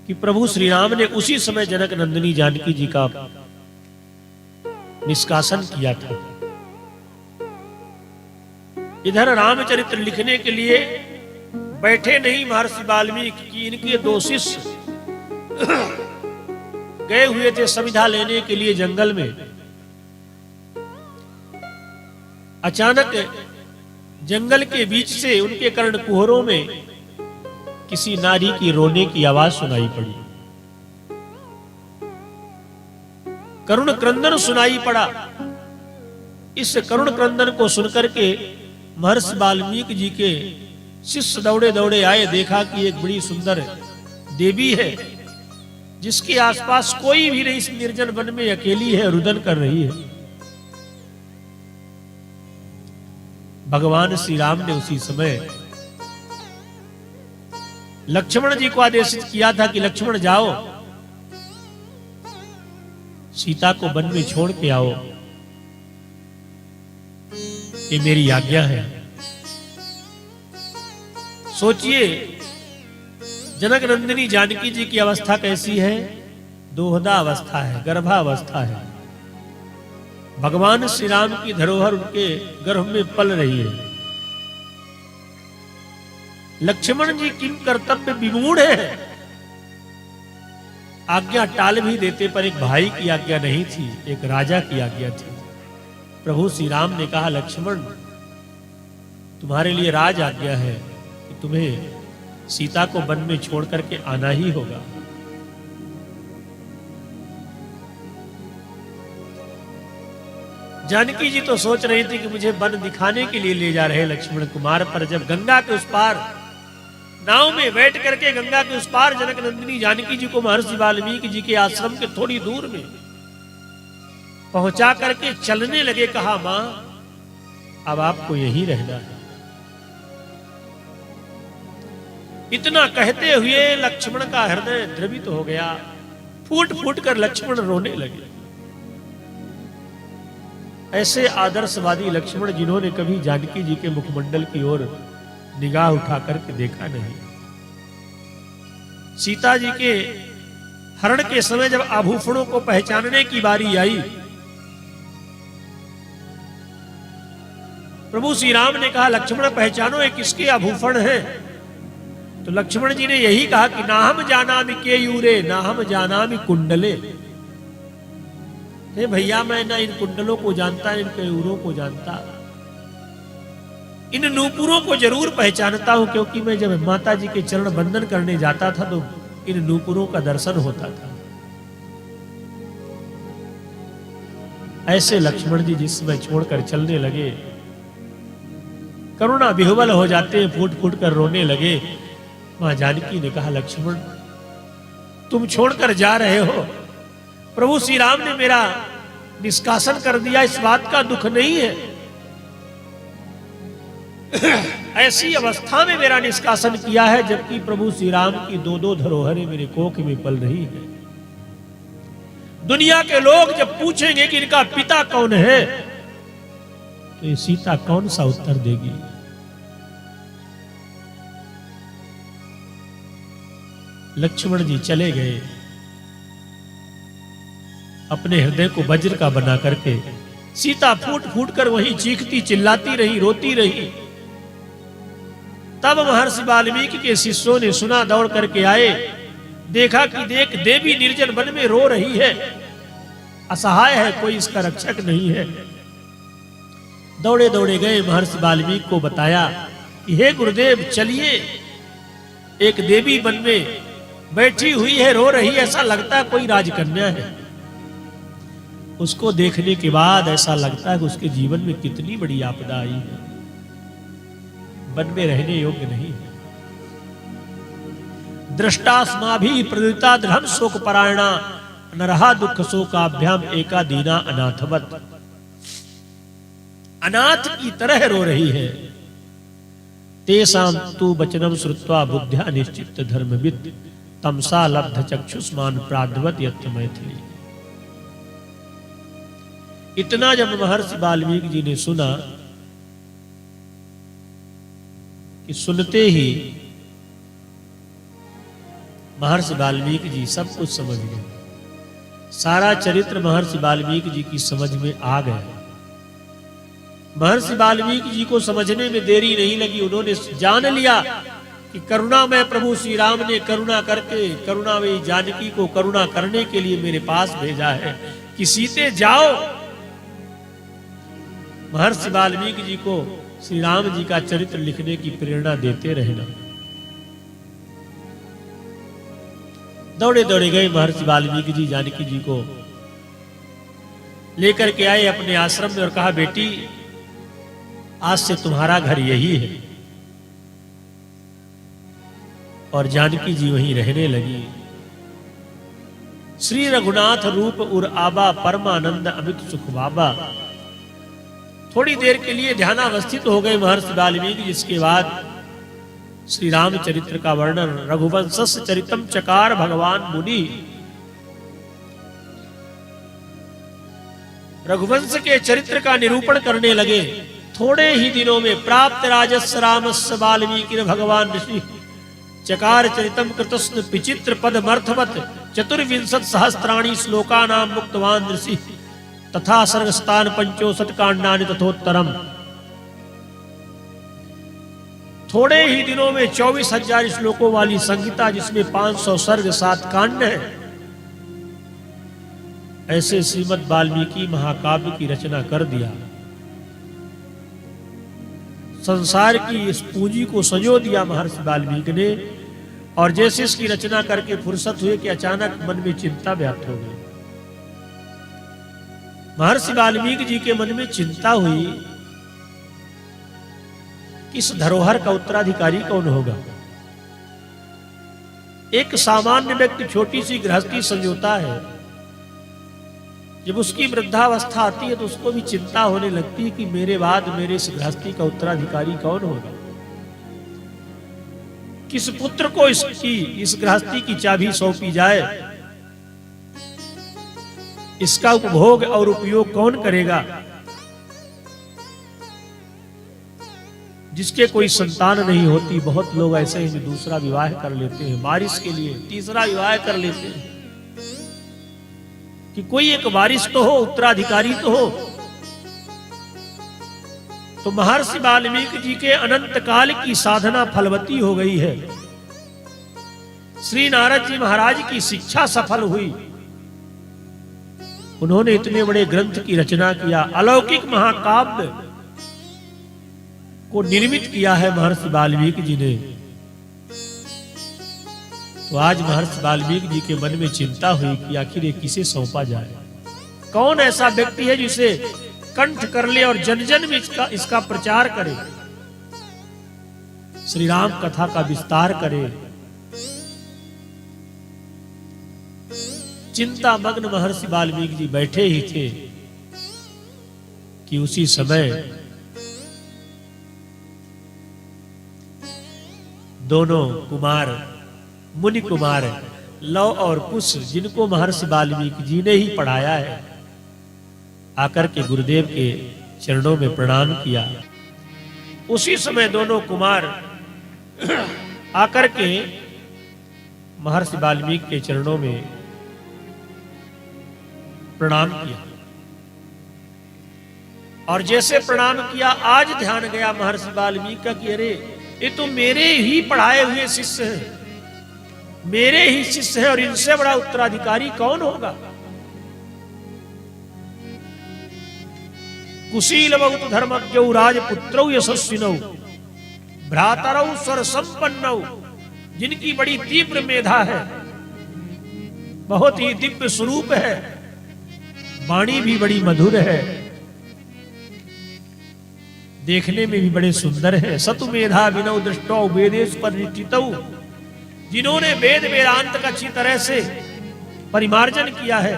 कि प्रभु श्री राम ने उसी समय जनक नंदिनी जानकी जी का निष्कासन किया था। इधर रामचरित्र लिखने के लिए बैठे नहीं महर्षि वाल्मीकि की इनके दो शिष्य गए हुए थे संविधा लेने के लिए जंगल में। अचानक जंगल के बीच से उनके कर्णकुहरों में किसी नारी की रोने की आवाज सुनाई पड़ी। करुण क्रंदन सुनाई पड़ा। इस करुण क्रंदन को सुनकर के महर्षि वाल्मीकि जी के शिष्य दौड़े दौड़े आए। देखा कि एक बड़ी सुंदर देवी है जिसके आसपास कोई भी नहीं, इस निर्जन वन में अकेली है, रुदन कर रही है। भगवान श्री राम ने उसी समय लक्ष्मण जी को आदेशित किया था कि लक्ष्मण जाओ, सीता को वन में छोड़ के आओ, ये मेरी आज्ञा है। सोचिए जनक नंदिनी जानकी जी की अवस्था कैसी है, दोहदा अवस्था है, गर्भावस्था है। भगवान श्री राम की धरोहर उनके गर्भ में पल रही है। लक्ष्मण जी किम कर्तव्य विमूढ़ है। आज्ञा टाल भी देते, पर एक भाई की आज्ञा नहीं थी, एक राजा की आज्ञा थी। प्रभु श्री राम ने कहा लक्ष्मण तुम्हारे लिए राज आज्ञा है कि तुम्हें सीता को वन में छोड़ करके आना ही होगा। जानकी जी तो सोच रही थी कि मुझे वन दिखाने के लिए ले जा रहे लक्ष्मण कुमार, पर जब गंगा के उस पार नाव में बैठ करके गंगा के उस पार जनक नंदिनी जानकी जी को महर्षि वाल्मीकि जी के आश्रम के थोड़ी दूर में पहुंचा करके चलने लगे, कहा मां अब आपको यहीं रहना है। इतना कहते हुए लक्ष्मण का हृदय द्रवित हो गया। फूट फूट कर लक्ष्मण रोने लगे। ऐसे आदर्शवादी लक्ष्मण जिन्होंने कभी जानकी जी के मुखमंडल की ओर निगाह उठा करके देखा नहीं। सीता जी के हरण के समय जब आभूषणों को पहचानने की बारी आई, प्रभु श्री राम ने कहा लक्ष्मण पहचानो ये किसके आभूषण हैं। तो लक्ष्मण जी ने यही कहा कि ना हम जानामि केयूरे ना हम जानामि कुंडले। हे भैया मैं ना इन कुंडलों को जानता, इन केयूरों को जानता, इन नूपुरों को जरूर पहचानता हूं, क्योंकि मैं जब माता जी के चरण बंदन करने जाता था तो इन नूपुरों का दर्शन होता था। ऐसे लक्ष्मण जी जिस समय छोड़कर चलने लगे, करुणा विह्वल हो जाते हैं, फूट फूट कर रोने लगे। मां जानकी ने कहा लक्ष्मण तुम छोड़कर जा रहे हो, प्रभु श्री राम ने मेरा निष्कासन कर दिया, इस बात का दुख नहीं है। ऐसी अवस्था में मेरा निष्कासन किया है जबकि प्रभु श्री राम की दो दो धरोहरें मेरे कोख में पल रही है। दुनिया के लोग जब पूछेंगे कि इनका पिता कौन है, तो ये सीता कौन सा उत्तर देगी। लक्ष्मण जी चले गए, अपने हृदय को वज्र का बना करके। सीता फूट फूट कर वहीं चीखती चिल्लाती रही, रोती रही। तब महर्षि वाल्मीकि के शिष्यों ने सुना, दौड़ करके आए, देखा कि देख देवी निर्जन वन में रो रही है, असहाय है, कोई इसका रक्षक नहीं है। दौड़े दौड़े गए, महर्षि वाल्मीकि को बताया कि हे गुरुदेव चलिए, एक देवी वन में बैठी हुई है, रो रही है, ऐसा लगता है कोई राजकन्या है। उसको देखने के बाद ऐसा लगता है कि उसके जीवन में कितनी बड़ी आपदा आई है, वन में रहने योग्य नहीं है। दृष्टास्माभि प्रदुता धर्म शोक परायणा न रहा दुख शोकाभ्याम एका दीना अनाथवत। अनाथ की तरह रो रही है। तेसाम तु वचनम श्रुत्वा बुद्ध्या निश्चित धर्मविद तमसा लब्ध चक्षुष्मान प्राद्वत यत्र मैथिली। इतना जब महर्षि वाल्मीकि जी ने सुना कि सुनते ही महर्षि वाल्मीकि जी सब कुछ समझ गए। सारा चरित्र महर्षि वाल्मीकि जी की समझ में आ गया। महर्षि वाल्मीकि जी को समझने में देरी नहीं लगी। उन्होंने जान लिया कि करुणामय प्रभु श्री राम ने करुणा करके करुणामयी जानकी को करुणा करने के लिए मेरे पास भेजा है कि सीते जाओ। महर्षि वाल्मीकि जी को श्री राम जी का चरित्र लिखने की प्रेरणा देते रहना। दौड़े दौड़े गए महर्षि वाल्मीकि जी जानकी जी को लेकर के आए अपने आश्रम में और कहा, बेटी आज से तुम्हारा घर यही है। और जानकी जी वहीं रहने लगी। श्री रघुनाथ रूप उर आबा परमानंद अमित सुख बाबा। थोड़ी देर के लिए ध्यानावस्थित हो गए महर्षि वाल्मीकि, जिसके बाद श्री रामचरित्र का वर्णन रघुवंशस्य चरितम चकार भगवान मुनि। रघुवंश के चरित्र का निरूपण करने लगे। थोड़े ही दिनों में प्राप्त राजस्व रामस्य वाल्मीकि भगवान ऋषि चकार चरितम कृतस्न विचित्र पदमर्थवत चतुर्विंशत सहस्त्राणि श्लोका नाम मुक्तवान ऋषि तथा सर्गस्थान पंचोसठ कांडानि तथोत्तरम। थोड़े ही दिनों में 24,000 श्लोकों वाली संहिता, जिसमें 500 सर्ग 7 कांड है, ऐसे श्रीमद् वाल्मीकि महाकाव्य की रचना कर दिया। संसार की इस पूंजी को संजो दिया महर्षि वाल्मीकि ने। और जैसे इसकी रचना करके फुर्सत हुए कि अचानक मन में चिंता व्याप्त हो गई। महर्षि वाल्मीकि जी के मन में चिंता हुई कि इस धरोहर का उत्तराधिकारी कौन होगा। एक सामान्य व्यक्ति छोटी सी गृहस्थी संजोता है, जब उसकी वृद्धावस्था आती है तो उसको भी चिंता होने लगती है कि मेरे बाद मेरे इस गृहस्थी का उत्तराधिकारी कौन होगा। किस पुत्र को इस गृहस्थी की चाबी सौंपी जाए, इसका उपभोग और उपयोग कौन करेगा। जिसके कोई संतान नहीं होती, बहुत लोग ऐसे ही दूसरा विवाह कर लेते हैं, वारिस के लिए तीसरा विवाह कर लेते हैं कि कोई एक वारिस तो हो, उत्तराधिकारी तो हो। तो महर्षि वाल्मीकि जी के अनंत काल की साधना फलवती हो गई है। श्री नारद जी महाराज की शिक्षा सफल हुई। उन्होंने इतने बड़े ग्रंथ की रचना किया, अलौकिक महाकाव्य को निर्मित किया है महर्षि वाल्मीकि जी ने। तो आज महर्षि वाल्मीकि जी के मन में चिंता हुई कि आखिर ये किसे सौंपा जाए। कौन ऐसा व्यक्ति है जिसे कंठ कर ले और जन जन में इसका प्रचार करे, श्री राम कथा का विस्तार करे। चिंता मग्न महर्षि वाल्मीकि जी बैठे ही थे कि उसी समय दोनों कुमार, मुनि कुमार लव और कुश, जिनको महर्षि वाल्मीकि जी ने ही पढ़ाया है, आकर के गुरुदेव के चरणों में प्रणाम किया। उसी समय दोनों कुमार आकर के महर्षि वाल्मीकि के चरणों में प्रणाम किया। और जैसे प्रणाम किया, आज ध्यान गया महर्षि वाल्मीकि का कि अरे ये तो मेरे ही पढ़ाए हुए शिष्य हैं, मेरे ही शिष्य हैं, और इनसे बड़ा उत्तराधिकारी कौन होगा। कुशील बहुत धर्मज्ञौ राजपुत्रौ यशस्विनौ भ्रातरौ स्वर संपन्नौ, जिनकी बड़ी तीव्र मेधा है, बहुत ही दिव्य स्वरूप है, वाणी भी बड़ी मधुर है, देखने में भी बड़े सुंदर है। सतु मेधा विनौ दृष्टौ वेदेश परिचितौ, जिन्होंने वेद वेदांत का अच्छी तरह से परिमार्जन किया है,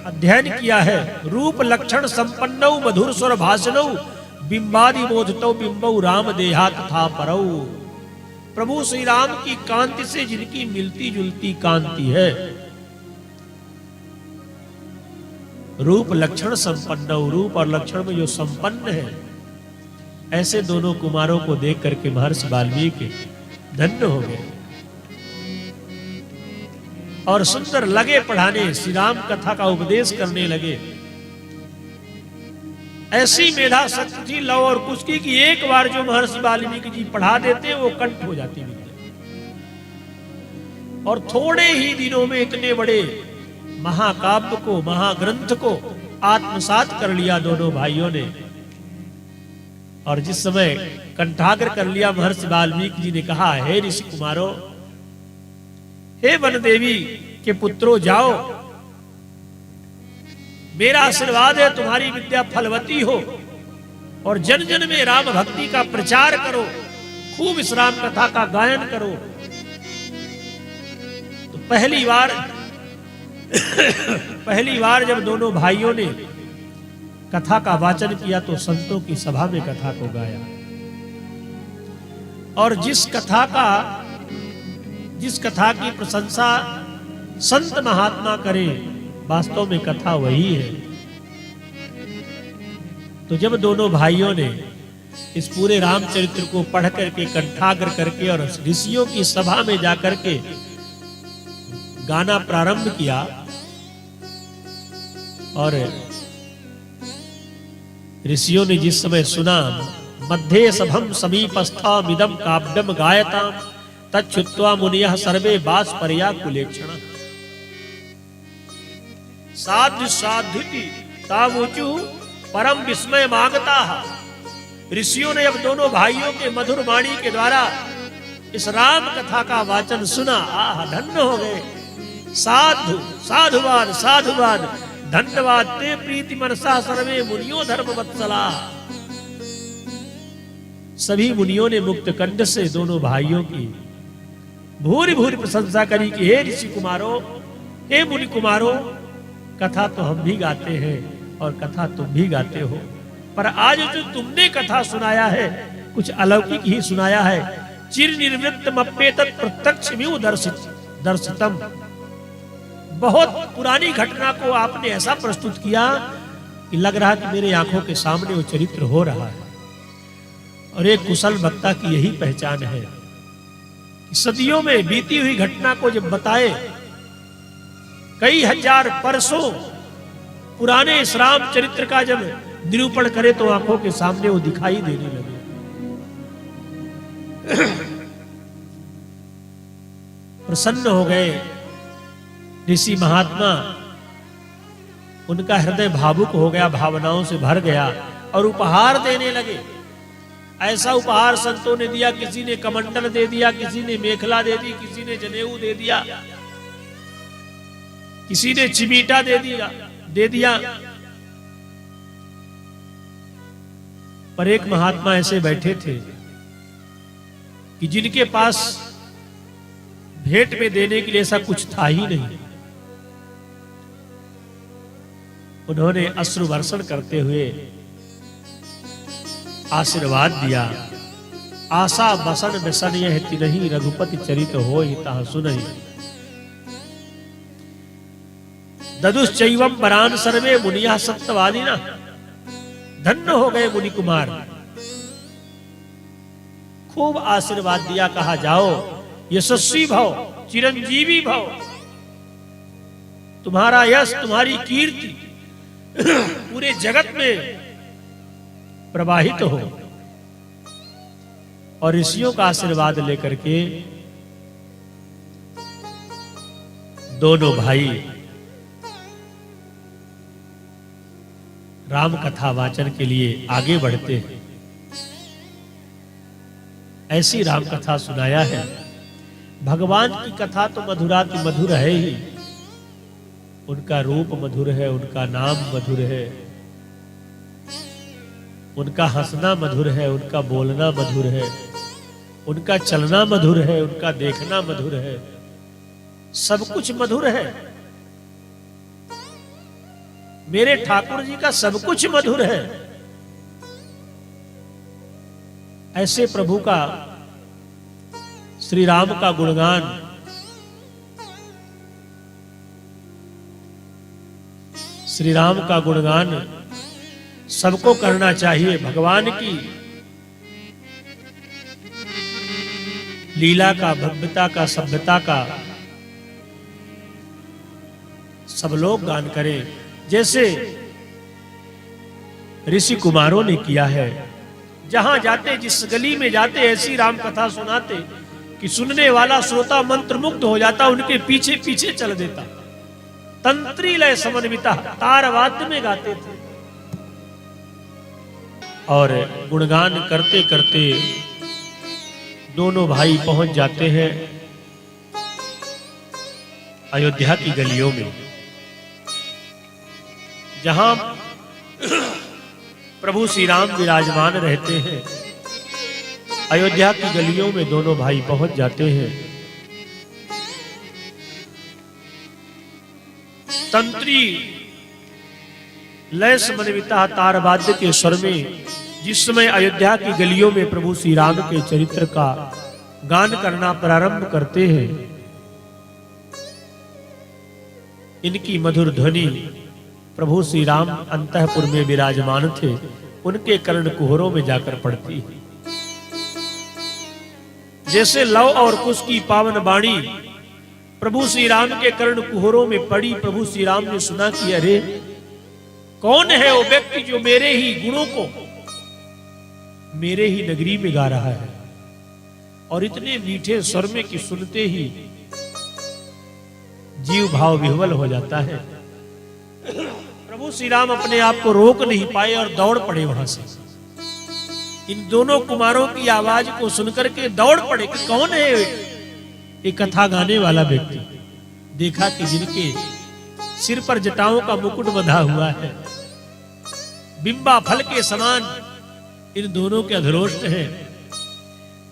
अध्ययन किया है। रूप लक्षण संपन्नौ मधुर स्वर भाषणौ बिंबादि बोधतौ बिंबौ राम देहात था परौ। प्रभु श्री राम की कांति से जिनकी मिलती जुलती कांति है, रूप लक्षण संपन्न, रूप और लक्षण में जो संपन्न है, ऐसे दोनों कुमारों को देख करके महर्षि वाल्मीकि धन्य हो गए और सुंदर लगे पढ़ाने, श्री राम कथा का उपदेश करने लगे। ऐसी मेधा शक्ति थी लव और कुछ की कि एक बार जो महर्षि वाल्मीकि जी पढ़ा देते वो कंठ हो जाती विद्या, और थोड़े ही दिनों में इतने बड़े महाकाव्य को, महाग्रंथ को आत्मसात कर लिया दोनों भाइयों ने। और जिस समय कंठाग्र कर लिया महर्षि वाल्मीकि जी ने कहा, हे ऋषि कुमारों, हे वन देवी के पुत्रों, जाओ, मेरा आशीर्वाद है तुम्हारी विद्या फलवती हो और जन जन में राम भक्ति का प्रचार करो, खूब इस राम कथा का गायन करो। तो पहली बार जब दोनों भाइयों ने कथा का वाचन किया तो संतों की सभा में कथा को गाया, और जिस कथा की प्रशंसा संत महात्मा करें, वास्तव में कथा वही है। तो जब दोनों भाइयों ने इस पूरे रामचरित्र को पढ़ करके, कंठाग्र करके और ऋषियों की सभा में जाकर के गाना प्रारंभ किया, और ऋषियों ने जिस समय सुना, मध्ये सभम समीपस्थामिदं काव्यम गायताम तच्छ्रुत्वा मुनियः सर्वे बाष्पर्या कुलेक्षणः साधु साधुति तावुचु परम विस्मय मांगता। ऋषियों ने अब दोनों भाइयों के मधुर वाणी के द्वारा इस राम कथा का वाचन सुना। आह, धन्य हो गए। साधु साधुवाद साधुवाद, धन्यवाद ते प्रीति मनसा सर्वे मुनियो धर्म वत्सला। सभी मुनियों ने मुक्त कंठ से दोनों भाइयों की भूरि भूरि प्रशंसा करी कि हे ऋषि कुमारों, हे मुनि कुमारों, कथा तो हम भी गाते हैं और कथा तुम भी गाते हो, पर आज जो तुमने कथा सुनाया है कुछ अलौकिक ही सुनाया है। चिर निर्वृत्तम अप्येतत् प्रत्यक्षमेव दर्शितम। बहुत पुरानी घटना को आपने ऐसा प्रस्तुत किया कि लग रहा कि मेरे आंखों के सामने वो चरित्र हो रहा है। और एक कुशल वक्ता की यही पहचान है कि सदियों में बीती हुई घटना को जब बताए, कई हजार परसों पुराने इस राम चरित्र का जब निरूपण करे तो आंखों के सामने वो दिखाई देने लगे। प्रसन्न हो गए ऋषि महात्मा, उनका हृदय भावुक हो गया, भावनाओं से भर गया और उपहार देने लगे। ऐसा उपहार संतों ने दिया, किसी ने कमंडल दे दिया, किसी ने मेखला दे दी, किसी ने जनेऊ दे दिया, किसी ने चिमीटा दे दिया। पर एक महात्मा ऐसे बैठे थे कि जिनके पास भेंट में देने के लिए ऐसा कुछ था ही नहीं। उन्होंने अश्रु वर्षण करते हुए आशीर्वाद दिया। आशा बसन बसन यह तिनहि रघुपति चरित होहि ताह सुनहि। ददुश्चैवं वरान सर्वे मुनिया सप्तवादिना। धन्य हो गए मुनि कुमार। खूब आशीर्वाद दिया, कहा जाओ यशस्वी भव, चिरंजीवी भव, तुम्हारा यश, तुम्हारी कीर्ति पूरे जगत में प्रवाहित हो। और ऋषियों का आशीर्वाद लेकर के दोनों भाई राम कथा वाचन के लिए आगे बढ़ते हैं। ऐसी राम कथा सुनाया है। भगवान की कथा तो मधुराति मधुर है ही, उनका रूप मधुर है, उनका नाम मधुर है, उनका हंसना मधुर है, उनका बोलना मधुर है, उनका चलना मधुर है, उनका देखना मधुर है, सब कुछ मधुर है। मेरे ठाकुर जी का सब कुछ मधुर है। ऐसे प्रभु का, श्री राम का गुणगान सबको करना चाहिए। भगवान की लीला का, भव्यता का, सभ्यता का सब लोग गान करें, जैसे ऋषि कुमारों ने किया है। जहां जाते, जिस गली में जाते, ऐसी राम कथा सुनाते कि सुनने वाला श्रोता मंत्रमुग्ध हो जाता, उनके पीछे पीछे चल देता। तंत्री लय समन्विता, तार वाद्य में गाते थे और गुणगान करते करते दोनों भाई पहुंच जाते हैं अयोध्या की गलियों में, जहां प्रभु श्री राम विराजमान रहते हैं। अयोध्या की गलियों में दोनों भाई पहुंच जाते हैं। तंत्री लय समन्विता तारवाद्य के स्वर में जिस समय अयोध्या की गलियों में प्रभु श्री राम के चरित्र का गान करना प्रारंभ करते हैं, इनकी मधुर ध्वनि प्रभु श्री राम अंतःपुर में विराजमान थे, उनके कर्ण कुहरों में जाकर पड़ती है। जैसे लव और कुश की पावन वाणी प्रभु श्री राम के कर्ण कुहरों में पड़ी, प्रभु श्री राम ने सुना कि अरे कौन है वो व्यक्ति जो मेरे ही गुणों को मेरे ही नगरी में गा रहा है, और इतने मीठे स्वर में कि सुनते ही जीव भाव विह्वल हो जाता है। प्रभु श्री राम अपने आप को रोक नहीं पाए और दौड़ पड़े वहां से। इन दोनों कुमारों की आवाज को सुनकर के दौड़ पड़े कि कौन है ये कथा गाने वाला व्यक्ति। देखा कि जिनके सिर पर जटाओं का मुकुट बंधा हुआ है, बिंबा फल के समान इन दोनों के अधरोष्ट हैं,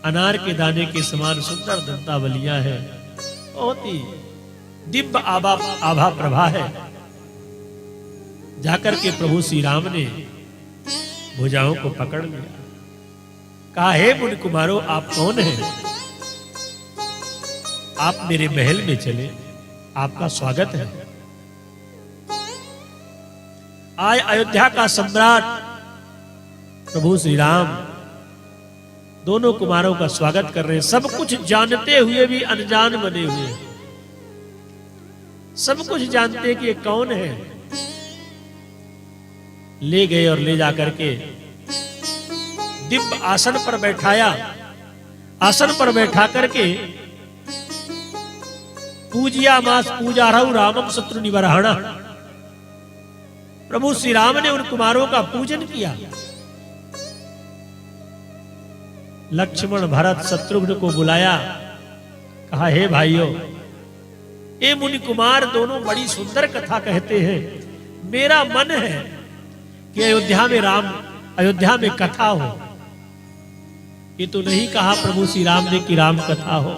अनार के दाने के समान सुंदर दंतावलियां हैं, बहुत ही दिव्य आभा प्रभा है। जाकर के प्रभु श्री राम ने भुजाओं को पकड़ लिया, कहा हे मुनि कुमारो, आप कौन हैं? आप मेरे महल में चले, आपका स्वागत है। आज अयोध्या का सम्राट प्रभु श्री राम दोनों कुमारों का स्वागत कर रहे हैं। सब कुछ जानते हुए भी अनजान बने हुए हैं, सब कुछ जानते हैं कि ये कौन है। ले गए और ले जाकर के दिव्य आसन पर बैठाया। आसन पर बैठा करके पूजिया मास पूजा रहु रामम शत्रु निबरहणा, प्रभु श्री राम ने उन कुमारों का पूजन किया। लक्ष्मण भरत शत्रुघ्न को बुलाया, कहा हे भाइयों, ये मुनि कुमार दोनों बड़ी सुंदर कथा कहते हैं। मेरा मन है कि अयोध्या में कथा हो। ये तो नहीं कहा प्रभु श्री राम ने कि राम कथा हो,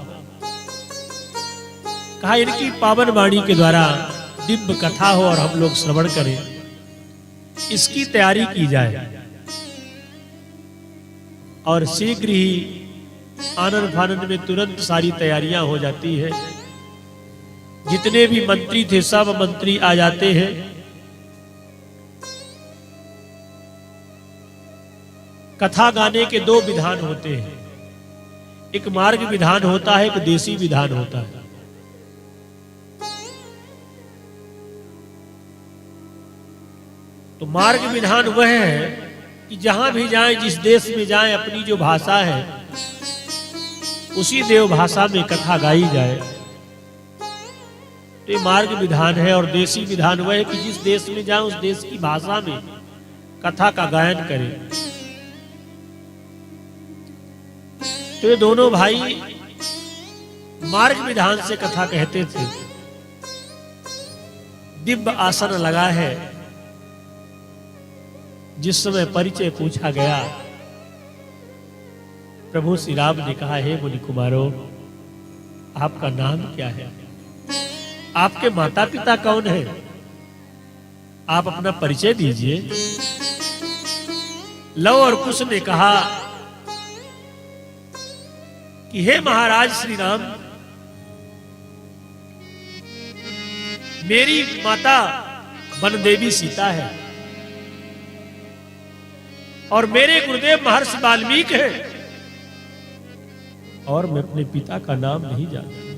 कहा इनकी पावन वाणी के द्वारा दिव्य कथा हो और हम लोग श्रवण करें, इसकी तैयारी की जाए। और शीघ्र ही आनंद फानंद में तुरंत सारी तैयारियां हो जाती है। जितने भी मंत्री थे सब मंत्री आ जाते हैं। कथा गाने के दो विधान होते हैं, एक मार्ग विधान होता है, एक देसी विधान होता है। तो मार्ग विधान वह है कि जहां भी जाएं, जिस देश में जाएं, अपनी जो भाषा है उसी देव भाषा में कथा गाई जाए, तो ये मार्ग विधान है। और देसी विधान वह है कि जिस देश में जाएं उस देश की भाषा में कथा का गायन करें। तो ये दोनों भाई मार्ग विधान से कथा कहते थे। दिव्य आसन लगा है। जिस समय परिचय पूछा गया, प्रभु श्री राम ने कहा हे मुनि कुमारो, आपका नाम क्या है? आपके माता पिता कौन है? आप अपना परिचय दीजिए। लव और कुश ने कहा कि हे महाराज श्री राम, मेरी माता वन देवी सीता है और मेरे गुरुदेव महर्षि वाल्मीकि है। और मैं अपने पिता का नाम नहीं जानती।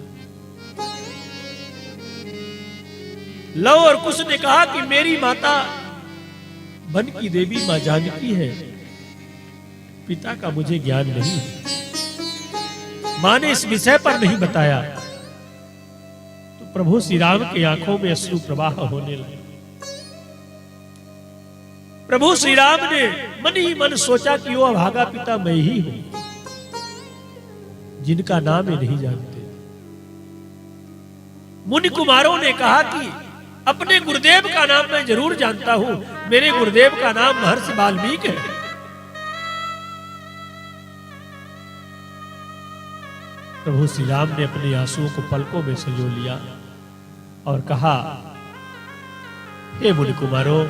लव और कुश ने कहा कि मेरी माता वन की देवी मां जानकी है, पिता का मुझे ज्ञान नहीं है। मां ने इस विषय पर नहीं बताया तो प्रभु श्री राम की आंखों में अश्रु प्रवाह होने लगे। प्रभु श्री राम ने मन ही मन सोचा कि वो अभागा पिता मैं ही हूं, जिनका नाम ही नहीं जानते। मुनि कुमारों ने कहा कि अपने गुरुदेव का नाम मैं जरूर जानता हूं, मेरे गुरुदेव का नाम महर्षि वाल्मीकि है। प्रभु श्री राम ने अपने आंसुओं को पलकों में संजो लिया और कहा, हे मुनि कुमारों,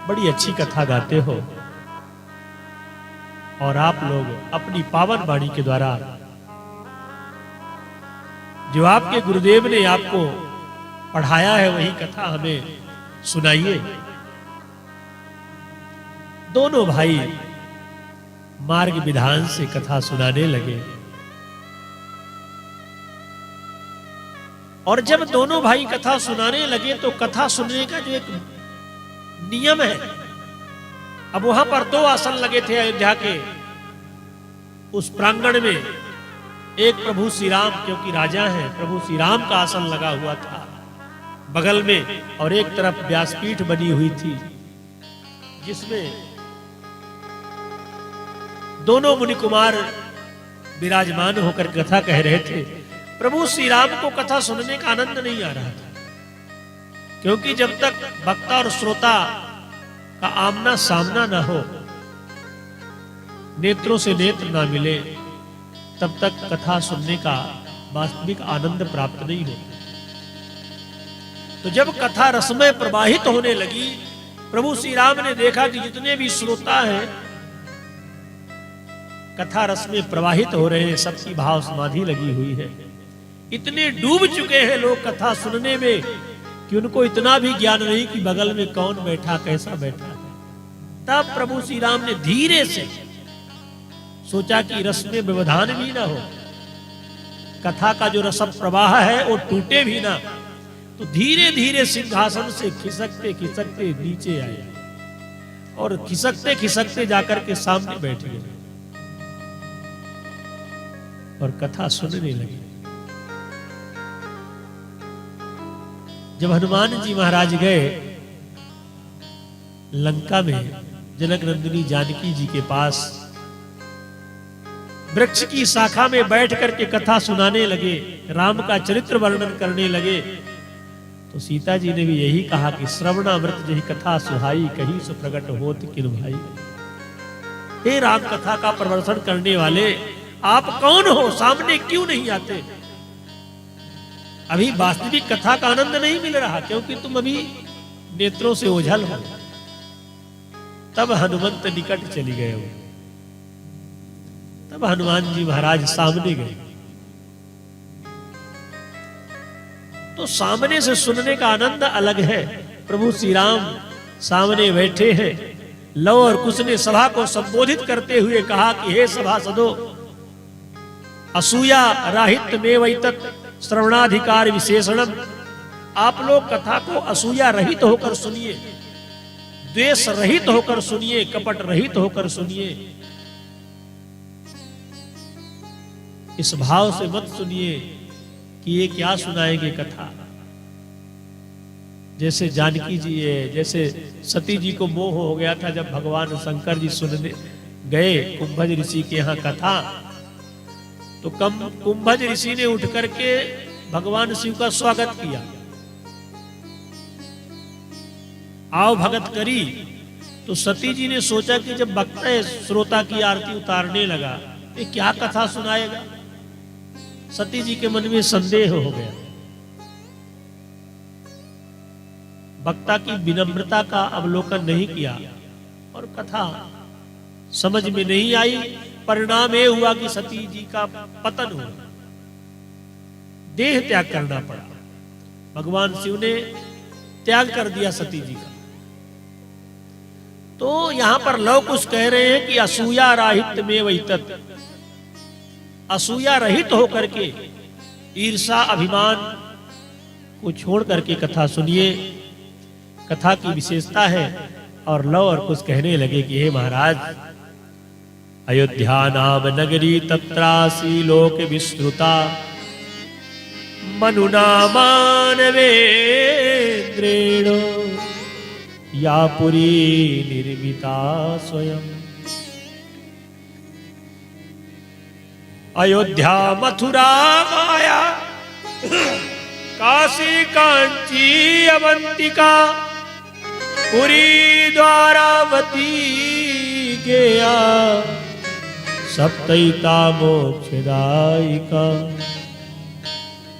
बड़ी अच्छी कथा गाते हो और आप लोग अपनी पावन वाणी के द्वारा जो आपके गुरुदेव ने आपको पढ़ाया है वही कथा हमें सुनाइए। दोनों भाई मार्ग विधान से कथा सुनाने लगे और जब दोनों भाई कथा सुनाने लगे तो कथा सुनने का जो एक नियम है, अब वहां पर 2 आसन लगे थे अयोध्या के उस प्रांगण में। एक प्रभु श्री राम, क्योंकि राजा हैं, प्रभु श्री राम का आसन लगा हुआ था बगल में, और एक तरफ व्यासपीठ बनी हुई थी जिसमें दोनों मुनि कुमार विराजमान होकर कथा कह रहे थे। प्रभु श्री राम को कथा सुनने का आनंद नहीं आ रहा था, क्योंकि जब तक वक्ता और श्रोता का आमना सामना ना हो, नेत्रों से नेत्र ना मिले, तब तक कथा सुनने का वास्तविक आनंद प्राप्त नहीं होता। तो जब कथा रसमय प्रवाहित होने लगी, प्रभु श्री राम ने देखा कि जितने भी श्रोता हैं कथा रस में प्रवाहित हो रहे हैं, सबकी भाव समाधि लगी हुई है। इतने डूब चुके हैं लोग कथा सुनने में कि उनको इतना भी ज्ञान नहीं कि बगल में कौन बैठा, कैसा बैठा है। तब प्रभु श्री राम ने धीरे से सोचा कि रस में व्यवधान भी ना हो, कथा का जो रस प्रवाह है वो टूटे भी ना, तो धीरे धीरे सिंहासन से खिसकते खिसकते नीचे आए और खिसकते खिसकते जाकर के सामने बैठ गए और कथा सुनने लगे। जब हनुमान जी महाराज गए लंका में, जनक नंदिनी जानकी जी के पास वृक्ष की शाखा में बैठ करके कथा सुनाने लगे, राम का चरित्र वर्णन करने लगे, तो सीता जी ने भी यही कहा कि श्रवणामृत जही कथा सुहाई, कहीं सो प्रकट होत किन भाई। हे राम कथा का प्रवर्तन करने वाले, आप कौन हो, सामने क्यों नहीं आते? अभी वास्तविक कथा का आनंद नहीं मिल रहा, क्योंकि तुम अभी नेत्रों से ओझल हो। तब हनुमंत निकट चली गए हो। तब हनुमान जी महाराज सामने गए, तो सामने से सुनने का आनंद अलग है। प्रभु श्री राम सामने बैठे हैं। लव और कुश ने सभा को संबोधित करते हुए कहा कि हे सभासदों, असूया राहित में वैतत श्रवणाधिकार विशेषणम। आप लोग कथा को असूया रहित होकर सुनिए, द्वेष रहित होकर सुनिए, कपट रहित होकर सुनिए। इस भाव से मत सुनिए कि ये क्या सुनाएंगे कथा। जैसे जानकी जी है, जैसे सती जी को मोह हो गया था जब भगवान शंकर जी सुनने गए कुंभज ऋषि के यहाँ कथा, तो कुंभज ऋषि ने उठ करके भगवान शिव का स्वागत किया, आओ भगत करी। तो सती जी ने सोचा कि जब वक्ता श्रोता की आरती उतारने लगा, ये क्या कथा सुनाएगा। सती जी के मन में संदेह हो गया। वक्ता की विनम्रता का अवलोकन नहीं किया और कथा समझ में नहीं आई। परिणाम ये हुआ कि सती जी का पतन हुआ, देह त्याग करना पड़ा। भगवान शिव ने त्याग कर दिया सती जी का। तो यहां पर लव कुश कह रहे हैं कि असूया राहित में वैतत, असूया रहित होकर के ईर्षा अभिमान को छोड़ करके कथा सुनिए। कथा की विशेषता है। और लव और कुछ कहने लगे कि हे महाराज, अयोध्या नाम नगरी तत्रासी लोक विस्तृता मनुना मानवेन्द्रेण या पुरी निर्मिता स्वयं। अयोध्या मथुरा माया काशी कांची अवंतिका पुरी द्वारावती गया सप्तैता मोक्षदायिका।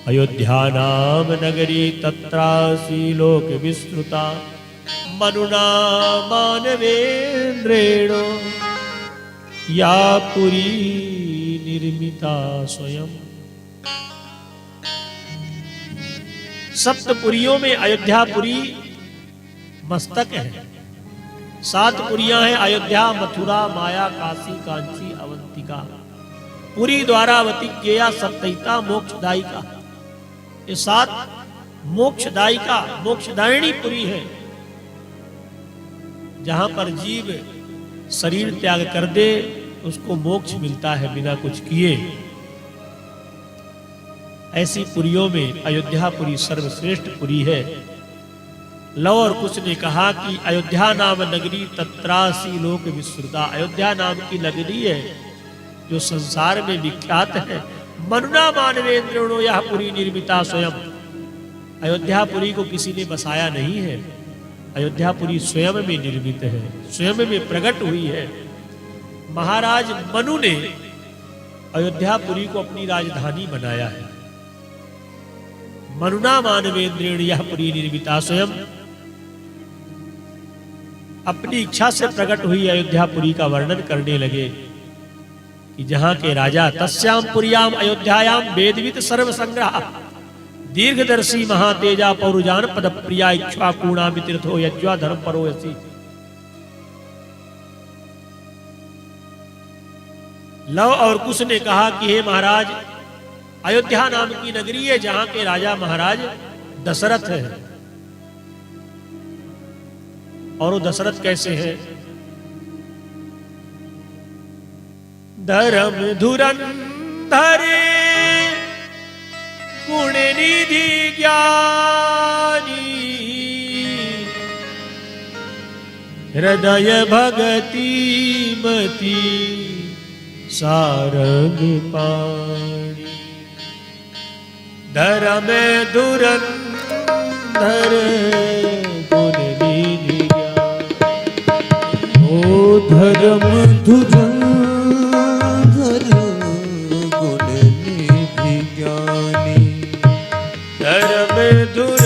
अयोध्या नाम नगरी तत्रासी लोक विस्तृता मनुना मानवेन्द्रेण या पुरी निर्मिता स्वयं। सप्तपुरियों में अयोध्यापुरी मस्तक है। 7 पुरियां हैं अयोध्या मथुरा माया काशी कांची अवंतिका। पुरी द्वारावती गया सप्तैता मोक्षदायिका। ये 7 मोक्षदायिका मोक्षदायिनी पुरी है, जहां पर जीव शरीर त्याग कर दे उसको मोक्ष मिलता है बिना कुछ किए। ऐसी पुरियों में अयोध्यापुरी सर्वश्रेष्ठ पुरी है। लव और कुछ ने कहा कि अयोध्या नाम नगरी तत्रासी लोक विस्तृता। अयोध्या नाम की नगरी है जो संसार में विख्यात है। मनुना मानवेन्द्रेणो यह पुरी निर्मिता स्वयं। अयोध्यापुरी को किसी ने बसाया नहीं है, अयोध्यापुरी स्वयं में निर्मित है, स्वयं में प्रकट हुई है। महाराज मनु ने अयोध्यापुरी को अपनी राजधानी बनाया है। मनुना मानवेन्द्रेण यह पुरी निर्मिता स्वयं। अपनी इच्छा से प्रकट हुई अयोध्यापुरी का वर्णन करने लगे कि जहां के राजा तस्याम पुरियाम अयोध्यायाम वेदवित सर्व संग्रह दीर्घदर्शी महातेजा पौरुजान पद प्रिया इक्ष्वाकूणामि तीर्थो यज्वा धर्म परो यसी। लव और कुश ने कहा कि हे महाराज, अयोध्या नाम की नगरी है जहां के राजा महाराज दशरथ है। और वो दशरथ कैसे है? धर्म धुरंधरे गुण निधि ज्ञानी हृदय भगति मति सारंग पाणी। धर्म धुरंधर गुण निधि ज्ञानी। ओ धर्म धुरंधर गुण निधि ज्ञानी। धर्म धुर